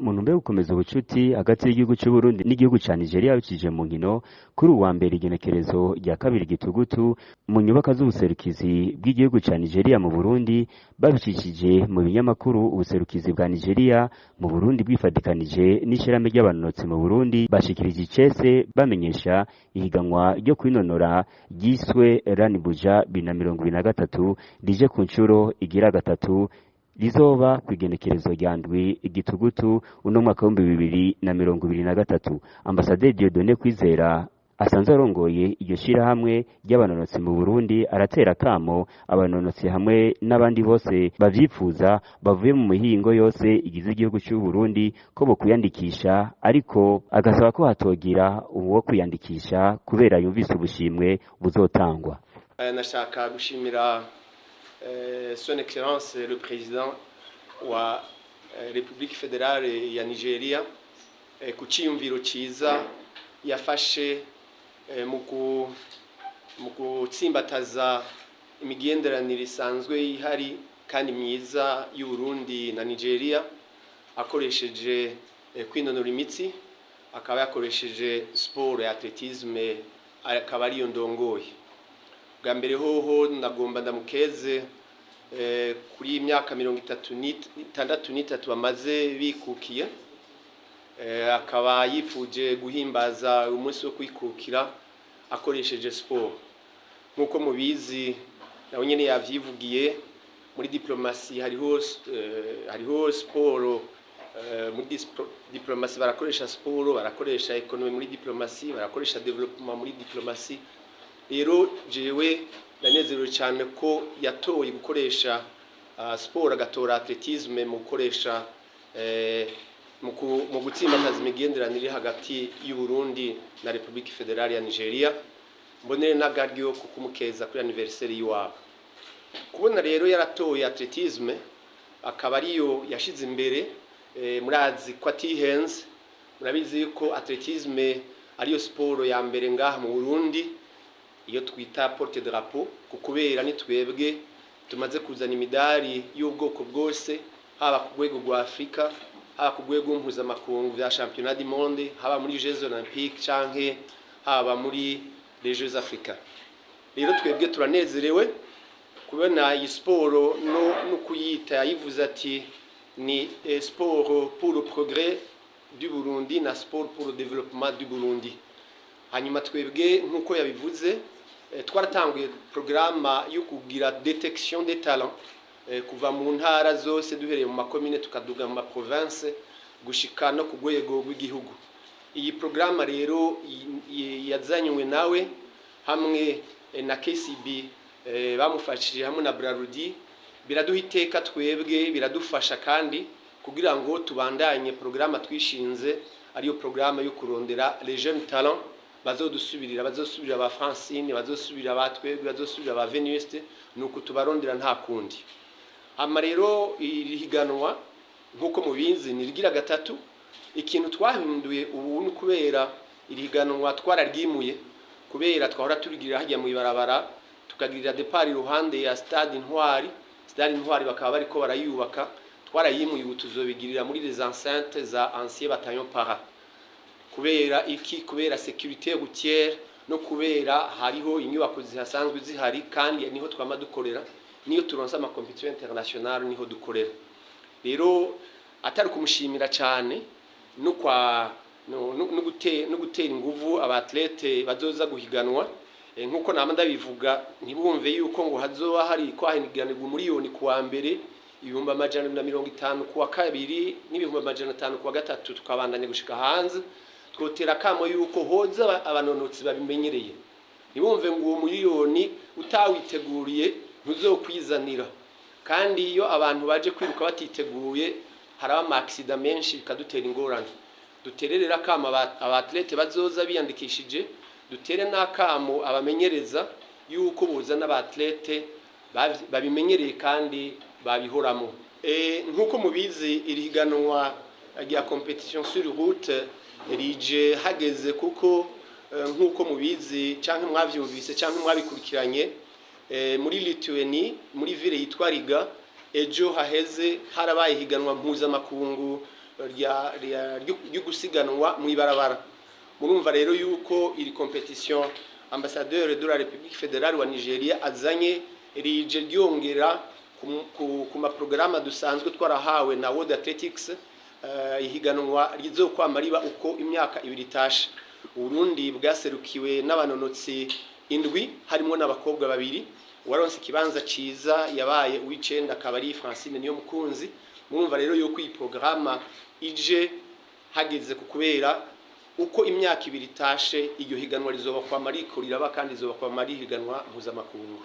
mu ntumbero yo gukomeza ubucuti hagati y'igihugu cy'u Burundi n'igihugu ca Nigeria bicije mu nkino kuri uwa mbere igenekerezo rya kabiri gitugutu mu nyubaka z'ubuserukizi bw'igihugu ca Nigeria mu Burundi babicishije mu binyamakuru ubuserukizi bwa Nigeria mu Burundi bwifadikanije n'ishirahamwe ry'abanonotsi mu Burundi bashikirije icese bamenyesha ihiganwa ryo kwinonora ryiswe Ranibuja 2023 rije ku ncuro igira gatatu rizoba kwigenekerezo rya ndwi igitugutu uno mwaka wa 2023. Ambasaderi Dieudonné Kwizera asanzwe arongoye iryo shirahamwe ry'abanonotsi mu Burundi aratera kamo abanonotsi hamwe n'abandi bose bavyifuza bavuye mu mihingo yose igize igihugu cy'u Burundi ko bo kuyandikisha, ariko agasaba ko hatogira uwo kwiyandikisha kubera yumvise ubushimwe buzotangwa. Nashaka gushimira Son Excellence le Président wa République Fédérale ya Nigeria ku ciyumviro ciza yafashe mu gutsimbataza imigenderanire isanzwe ihari kandi myiza y'u Burundi na Nigeria akoresheje kwinonora imitsi, akaba yakoresheje sport ya atletisme, akaba ariyo ndongoye. Bwa mbere hoho ndagomba ndamukeze kuri imyaka 36 bamaze bikukiye, akaba yifuje guhimbaza umunsi wo kwikukira akoresheje sport. Nkuko mubizi nawe nyene yavyivugiye, muri diplomasi hariho sport, muri diplomasi barakoresha sport, barakoresha economy muri diplomasi, barakoresha development muri diplomasi. Rero jewe ndanezerewe cyane ko yatoye gukoresha sport, agatora atletisme mu gukoresha mu gutsimbataza imigenderanire hagati y'u Burundi na Republique Fédérale ya Nigeria. Mbonere n'agaryo ko kumukeza kuri anniversaire yiwabo. Kubona rero yaratoye atletisme akaba ariyo yashize imbere, murazi ko atihenze, murabizi ko atletisme ariyo sport ya mbere ngaha mu Burundi, iyo twita porte drapeau, kukubera ni twebwe tumaze kuzana imidari y'ubwoko bwose, haba ku rwego rwa Afrika, haba ku rwego mpuzamakungu vya championnat du monde, haba muri Jeux olympiques canke haba muri les Jeux africains. Rero twebwe turanezerewe kubona iyi sport no kuyita yivuze ati ni sport pour le progrès du Burundi na sport pour le développement du Burundi. Hanyuma twebwe nkuko yabivuze twaratanguye programme yo kugira détection des talents kuva mu ntara zose duhereye mu makomine tukaduga mu province gushika no ku rwego rw'igihugu. Iyi programme rero yazanywe nawe hamwe na KCB bamufashije hamwe na Brarudi, biraduha iteka twebwe, biradufasha kandi kugira ngo tubandanye programme twishinze, ariyo programme yo kurondera les jeunes talents bazosubirira ba Francine, bazosubirira ba twebwe, bazosubirira ba Venuste, nuko tubarondera nta kundi. Hama rero irihiganwa nkuko mubizi nirigira gatatu. Ikintu twahinduye ubu ni kubera irihiganwa twararyimuye, kubera twahora turigira hajya mu ibarabara tukagirira depart iruhande ya Stade Intwari. Stade Intwari bakaba bariko barayubaka, twarayimuye ubu tuzobigirira muri les enceintes za ancien bataillon para. Kubera iki? Kubera sécurité routière no kubera hariho inyubako zihasanzwe zihari, kandi niho twama dukorera, niyo turonsa ama competition international niho dukorera. Rero atari kumushimira cyane no gutera inguvu abatlete bazoza guhiganwa, nkuko namanda bivuga ntibumve yuko ngo hazoba hari kwahinganirwa miliyoni kuwa mbere, 150 kuwa kabiri n'ibihumbi 500 kuwa gatatu, tukabandanya gushika hanze. Twotera kamo yuko hoza abanonotsi babimenyereye, ntibumve ngo uwo miliyoni utawiteguriye ntuzokwizanira, kandi iyo abantu baje kwiruka batiteguye haraba ama accident menshi bikadutera ingorane. Dutererera kamo abatlete bazoza biyandikishije, dutere n'akamo abamenyereza yuko boza n'abatlete babimenyereye kandi babihoramo. Nkuko mubizi irihiganwa rya competition sur route rije hageze, kuko nkuko mubizi canke mwavyumvise canke mwabikurikiranye, muri Lituanie muri ville yitwa Riga ejo haheze harabaye higanwa mpuzamakungu ryo gusiganwa mu ibarabara. Murumva rero yuko iri competition ambassadeur de la République fédérale wa Nigeria azanye rije ryongera ku maprograma dusanzwe twarahawe na World Athletics, ihiganwa rizokwama riba uko imyaka ibiri itashe. Uburundi bwaserukiwe n'abanonotsi indwi harimo n'abakobwa babiri. Waronse ikibanza ciza yabaye uw'icenda akaba ari Francine Niyomukunzi. Murumva rero yuko iyi programa ije hageze kubera uko imyaka ibiri itashe, iryo higanwa rizoba kwama riko riraba kandi rizoba kwama rihiganwa mpuzamakungu.